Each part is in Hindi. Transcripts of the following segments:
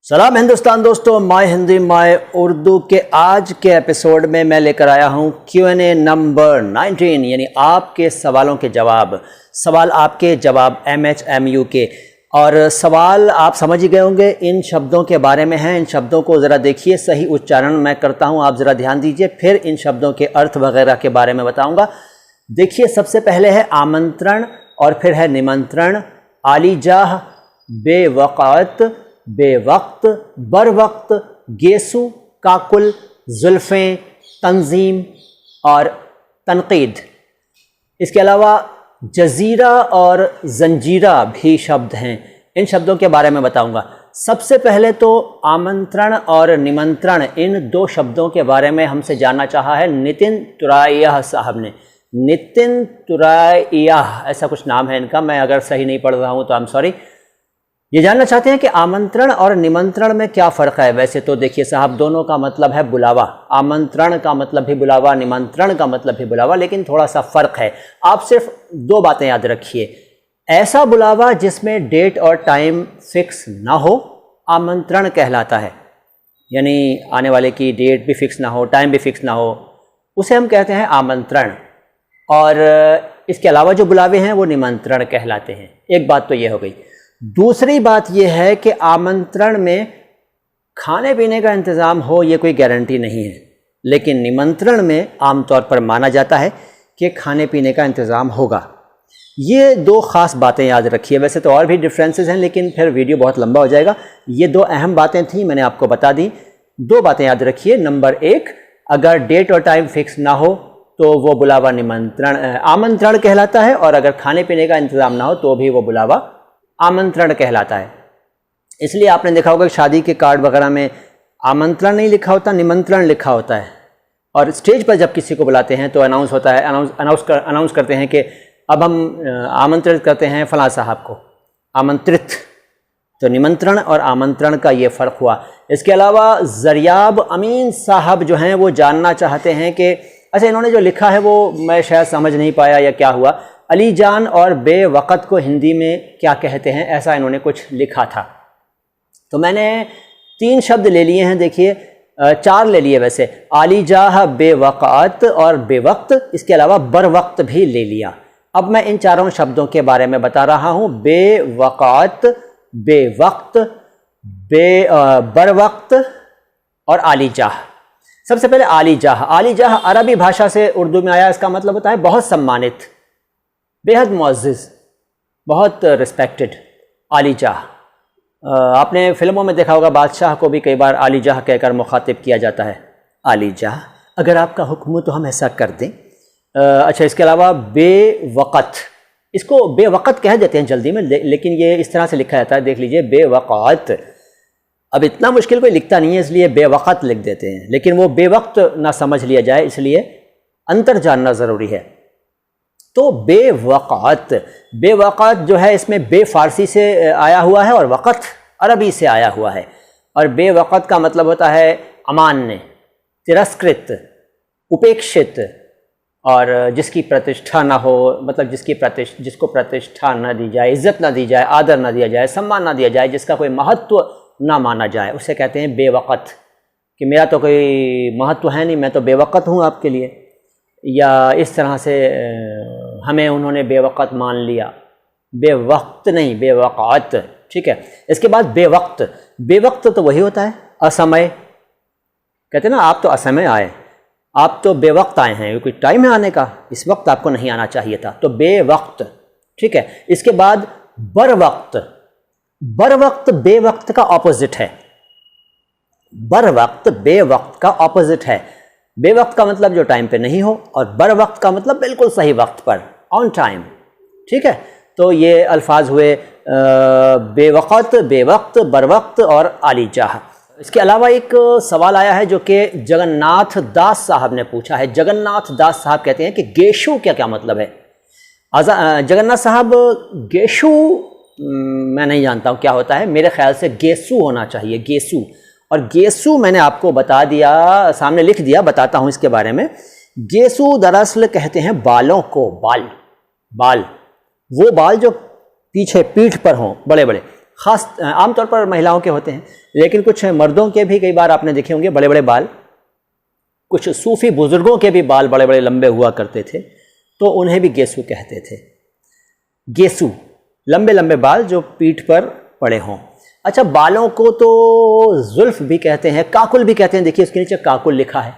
सलाम हिंदुस्तान दोस्तों, माय हिंदी माय उर्दू के आज के एपिसोड में मैं लेकर आया हूँ Q&A नंबर 19, यानी आपके सवालों के जवाब। सवाल आपके जवाब MHMU के। और सवाल आप समझ ही गए होंगे, इन शब्दों के बारे में हैं। इन शब्दों को ज़रा देखिए, सही उच्चारण मैं करता हूँ, आप ज़रा ध्यान दीजिए, फिर इन शब्दों के अर्थ वगैरह के बारे में बताऊँगा। देखिए, सबसे पहले है आमंत्रण और फिर है निमंत्रण, आलीजाह, बेवक़ात, बेवक्त, बर वक्त, गेसु, काकुल, जुल्फ़ें, तंजीम और तनकीद। इसके अलावा जजीरा और जंजीरा भी शब्द हैं। इन शब्दों के बारे में बताऊंगा। सबसे पहले तो आमंत्रण और निमंत्रण, इन दो शब्दों के बारे में हमसे जानना चाहा है नितिन तुराइया साहब ने। नितिन तुराइया, ऐसा कुछ नाम है इनका, मैं अगर सही नहीं पढ़ रहा हूँ तो आई एम सॉरी। ये जानना चाहते हैं कि आमंत्रण और निमंत्रण में क्या फ़र्क है। वैसे तो देखिए साहब, दोनों का मतलब है बुलावा। आमंत्रण का मतलब भी बुलावा, निमंत्रण का मतलब भी बुलावा, लेकिन थोड़ा सा फ़र्क है। आप सिर्फ दो बातें याद रखिए। ऐसा बुलावा जिसमें डेट और टाइम फिक्स ना हो, आमंत्रण कहलाता है। यानी आने वाले की डेट भी फिक्स ना हो, टाइम भी फिक्स ना हो, उसे हम कहते हैं आमंत्रण। और इसके अलावा जो बुलावे हैं वो निमंत्रण कहलाते हैं। एक बात तो ये हो गई। दूसरी बात यह है कि आमंत्रण में खाने पीने का इंतज़ाम हो, ये कोई गारंटी नहीं है, लेकिन निमंत्रण में आमतौर पर माना जाता है कि खाने पीने का इंतज़ाम होगा। ये दो ख़ास बातें याद रखिए। वैसे तो और भी डिफरेंसेस हैं, लेकिन फिर वीडियो बहुत लंबा हो जाएगा। ये दो अहम बातें थी, मैंने आपको बता दी। दो बातें याद रखिए। नंबर एक, अगर डेट और टाइम फिक्स ना हो तो वो बुलावा आमंत्रण कहलाता है, और अगर खाने पीने का इंतज़ाम ना हो तो भी वो बुलावा आमंत्रण कहलाता है। इसलिए आपने देखा होगा कि शादी के कार्ड वगैरह में आमंत्रण नहीं लिखा होता, निमंत्रण लिखा होता है। और स्टेज पर जब किसी को बुलाते हैं तो अनाउंस होता है, अनाउंस करते हैं कि अब हम आमंत्रित करते हैं फलां साहब को, आमंत्रित। तो निमंत्रण और आमंत्रण का ये फ़र्क हुआ। इसके अलावा ज़रियाब अमीन साहब जो हैं वो जानना चाहते हैं कि अच्छा, इन्होंने जो लिखा है वो मैं शायद समझ नहीं पाया या क्या हुआ। अली जान और बेवक़्त को हिंदी में क्या कहते हैं, ऐसा इन्होंने कुछ लिखा था। तो मैंने 3 शब्द ले लिए हैं। देखिए, 4 ले लिए वैसे, आलीजाह, बेवक़्त और बेवक्त। इसके अलावा बर वक्त भी ले लिया। अब मैं इन चारों शब्दों के बारे में बता रहा हूँ। बेवक़्त, बेवक्त, बर वक्त और आलीजाह। सबसे पहले आलीजाह। आलीजाह अरबी भाषा से उर्दू में आया। इसका मतलब होता है बहुत सम्मानित, बेहद मुअज़्ज़िज़, बहुत रिस्पेक्टेड। आलीजाह, आपने फिल्मों में देखा होगा, बादशाह को भी कई बार आलीजाह कहकर मुखातिब किया जाता है। आलीजाह, अगर आपका हुक्म हो तो हम ऐसा कर दें। अच्छा, इसके अलावा बेवक़्त, इसको बेवक़्त कह देते हैं जल्दी में, लेकिन ये इस तरह से लिखा जाता है। देख लीजिए, बेवक़्त। अब इतना मुश्किल कोई लिखता नहीं है, इसलिए बेवक़्त लिख देते हैं, लेकिन वो बेवक्त ना समझ लिया जाए, इसलिए अंतर जानना ज़रूरी है। तो बेवक़्त, बेवक़्त जो है, इसमें बे फारसी से आया हुआ है और वक़्त अरबी से आया हुआ है। और बेवक़्त का मतलब होता है अमान्य, तिरस्कृत, उपेक्षित, और जिसकी प्रतिष्ठा ना हो, मतलब जिसको प्रतिष्ठा ना दी जाए, इज़्ज़त ना दी जाए, आदर ना दिया जाए, सम्मान ना दिया जाए, जिसका कोई महत्व ना माना जाए, उसे कहते हैं बेवक़्त। कि मेरा तो कोई महत्व है नहीं, मैं तो बेवक़्त हूँ आपके लिए, या इस तरह से हमें उन्होंने बेवक़्त मान लिया। बेवक्त नहीं, बेवक़्त। ठीक है। इसके बाद बेवक्त। बेवक्त तो वही होता है असमय। कहते हैं ना, आप तो असमय आए, आप तो बेवक्त आए हैं, कोई टाइम है आने का, इस वक्त आपको नहीं आना चाहिए था। तो बेवक्त। ठीक है। इसके बाद बर वक्त। बर वक्त बेवक्त का ऑपोजिट है। बर वक्त बेवक्त का ऑपोजिट है। बेवक्त का मतलब जो टाइम पे नहीं हो, और बर वक्त का मतलब बिल्कुल सही वक्त पर, ऑन टाइम। ठीक है। तो ये अल्फाज हुए बेवक़्त, बेवक्त, बर वक्त और आलीजाह। इसके अलावा एक सवाल आया है जो कि जगन्नाथ दास साहब ने पूछा है। जगन्नाथ दास साहब कहते हैं कि गेशु क्या क्या मतलब है। जगन्नाथ साहब, गेशु मैं नहीं जानता हूँ क्या होता है। मेरे ख्याल से गेसु होना चाहिए, गेसु। और गेसु मैंने आपको बता दिया, सामने लिख दिया, बताता हूँ इसके बारे में। गेसु दरअसल कहते हैं बालों को, बाल, वो बाल जो पीछे पीठ पर हों, बड़े बड़े, ख़ास आमतौर पर महिलाओं के होते हैं, लेकिन कुछ मर्दों के भी कई बार आपने देखे होंगे बड़े बड़े बाल। कुछ सूफ़ी बुज़ुर्गों के भी बाल बड़े बड़े लंबे हुआ करते थे, तो उन्हें भी गेसू कहते थे। गेसू, लंबे लंबे बाल जो पीठ पर पड़े हों। अच्छा, बालों को तो जुल्फ़ भी कहते हैं, काकुल भी कहते हैं। देखिए उसके नीचे काकुल लिखा है,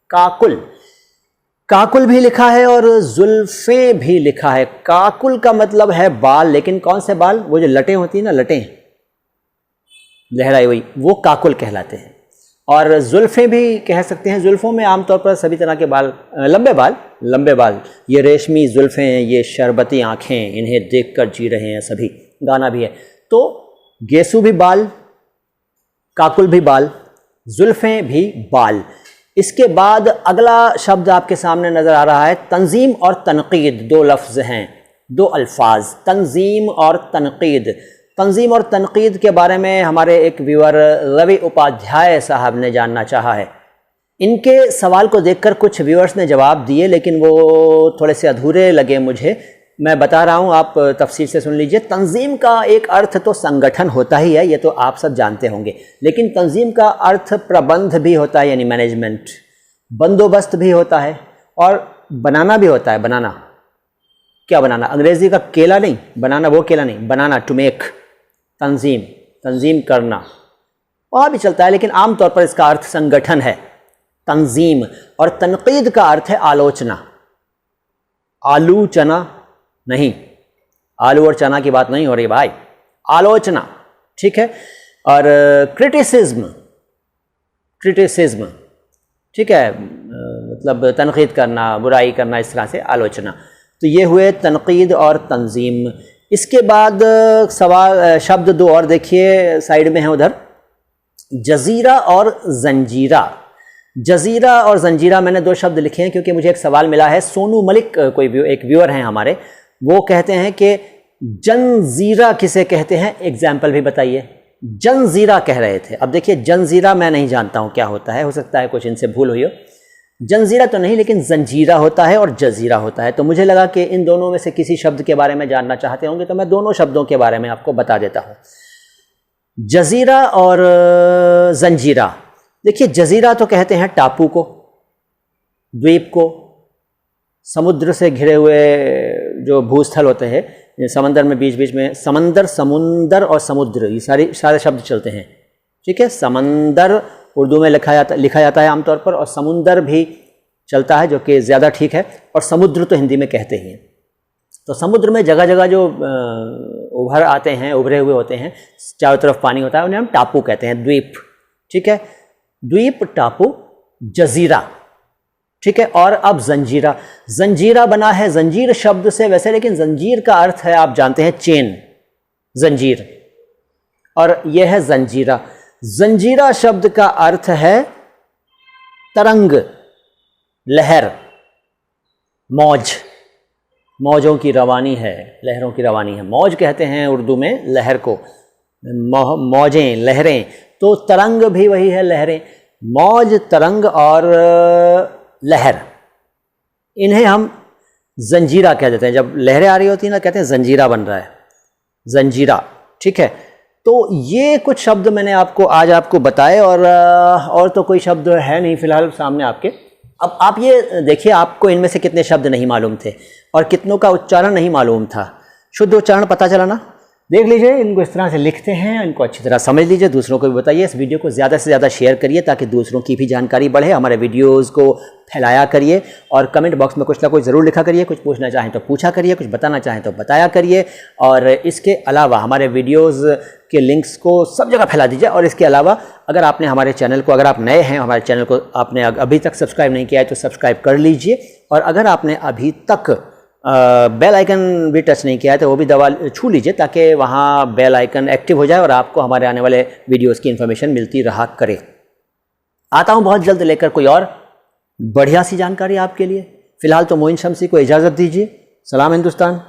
काकुल, काकुल भी लिखा है और जुल्फ़ें भी लिखा है। काकुल का मतलब है बाल, लेकिन कौन से बाल? वो जो लटें होती हैं ना, लटें लहराई हुई, वो काकुल कहलाते हैं। और जुल्फ़ें भी कह सकते हैं। जुल्फ़ों में आमतौर पर सभी तरह के बाल, लंबे बाल, लंबे बाल, ये रेशमी जुल्फ़ें, ये शरबती आँखें, इन्हें देखकर जी रहे हैं सभी, गाना भी है। तो गेसू भी बाल, काकुल भी बाल, जुल्फ़ें भी बाल। इसके बाद अगला शब्द आपके सामने नज़र आ रहा है तंजीम और तनकीद। दो लफ्ज़ हैं, दो अल्फाज, तंजीम और तनकीद। तंजीम और तनकीद के बारे में हमारे एक व्यूअर रवि उपाध्याय साहब ने जानना चाहा है। इनके सवाल को देखकर कुछ व्यूअर्स ने जवाब दिए, लेकिन वो थोड़े से अधूरे लगे मुझे। मैं बता रहा हूँ, आप तफसील से सुन लीजिए। तंजीम का एक अर्थ तो संगठन होता ही है, ये तो आप सब जानते होंगे, लेकिन तंजीम का अर्थ प्रबंध भी होता है, यानी मैनेजमेंट, बंदोबस्त भी होता है, और बनाना भी होता है। बनाना, क्या बनाना? अंग्रेजी का केला नहीं, बनाना वो केला नहीं, बनाना, टू मेक। तंजीम, तंजीम करना, वहाँ भी चलता है, लेकिन आमतौर पर इसका अर्थ संगठन है, तंजीम। और तनकीद का अर्थ है आलोचना। आलू चना नहीं, आलू और चना की बात नहीं हो रही भाई, आलोचना, ठीक है। और क्रिटिसिज्म, क्रिटिसिज्म, ठीक है, मतलब तनकीद करना, बुराई करना, इस तरह से आलोचना। तो ये हुए तनकीद और तंजीम। इसके बाद सवाल, शब्द दो और देखिए साइड में है उधर, जजीरा और जंजीरा। जजीरा और जंजीरा, मैंने दो शब्द लिखे हैं क्योंकि मुझे एक सवाल मिला है। सोनू मलिक कोई एक व्यूअर हैं हमारे, वो कहते हैं कि जंजीरा किसे कहते हैं, एग्जाम्पल भी बताइए। जंजीरा कह रहे थे। अब देखिए, जंजीरा मैं नहीं जानता हूँ क्या होता है, हो सकता है कुछ इनसे भूल हुई हो। जंजीरा तो नहीं, लेकिन जंजीरा होता है और जजीरा होता है। तो मुझे लगा कि इन दोनों में से किसी शब्द के बारे में जानना चाहते होंगे, तो मैं दोनों शब्दों के बारे में आपको बता देता हूँ, जजीरा और जंजीरा। देखिए, जजीरा तो कहते हैं टापू को, द्वीप को, समुद्र से घिरे हुए जो भूस्थल होते हैं, समंदर में बीच बीच में समंदर, समुंदर और समुद्र, ये सारे शब्द चलते हैं, ठीक है। समंदर उर्दू में लिखा जाता है आमतौर पर, और समुंदर भी चलता है, जो कि ज़्यादा ठीक है, और समुद्र तो हिंदी में कहते ही हैं। तो समुद्र में जगह जगह जो उभर आते हैं, उभरे हुए होते हैं, चारों तरफ पानी होता है, उन्हें हम टापू कहते हैं, द्वीप, ठीक है। द्वीप, टापू, जजीरा, ठीक है। और अब जंजीरा, जंजीरा बना है जंजीर शब्द से वैसे, लेकिन जंजीर का अर्थ है, आप जानते हैं, चेन, जंजीर, और यह है जंजीरा। जंजीरा शब्द का अर्थ है तरंग, लहर, मौज, मौजों की रवानी है, लहरों की रवानी है, मौज कहते हैं उर्दू में लहर को, मौजें, लहरें। तो तरंग भी वही है, लहरें, मौज, तरंग और लहर, इन्हें हम जंजीरा कह देते हैं। जब लहरें आ रही होती हैं ना, कहते हैं जंजीरा बन रहा है, जंजीरा, ठीक है। तो ये कुछ शब्द मैंने आज आपको बताए, और तो कोई शब्द है नहीं फिलहाल सामने आपके। अब आप ये देखिए, आपको इनमें से कितने शब्द नहीं मालूम थे और कितनों का उच्चारण नहीं मालूम था। शुद्ध उच्चारण पता चला ना? देख लीजिए, इनको इस तरह से लिखते हैं, इनको अच्छी तरह समझ लीजिए, दूसरों को भी बताइए। इस वीडियो को ज़्यादा से ज़्यादा शेयर करिए ताकि दूसरों की भी जानकारी बढ़े। हमारे वीडियोस को फैलाया करिए, और कमेंट बॉक्स में कुछ ना कुछ ज़रूर लिखा करिए। कुछ पूछना चाहें तो पूछा करिए, कुछ बताना चाहें तो बताया करिए। और इसके अलावा हमारे वीडियोज़ के लिंक्स को सब जगह फैला दीजिए। और इसके अलावा अगर आपने हमारे चैनल को, अगर आप नए हैं, हमारे चैनल को आपने अभी तक सब्सक्राइब नहीं किया है तो सब्सक्राइब कर लीजिए। और अगर आपने अभी तक बेल आइकन भी टच नहीं किया है तो वो भी दबा छू लीजिए, ताकि वहाँ बेल आइकन एक्टिव हो जाए और आपको हमारे आने वाले वीडियोस की इन्फॉर्मेशन मिलती रहा करे। आता हूँ बहुत जल्द लेकर कोई और बढ़िया सी जानकारी आपके लिए। फ़िलहाल तो मोइन शम्सी को इजाज़त दीजिए। सलाम हिंदुस्तान।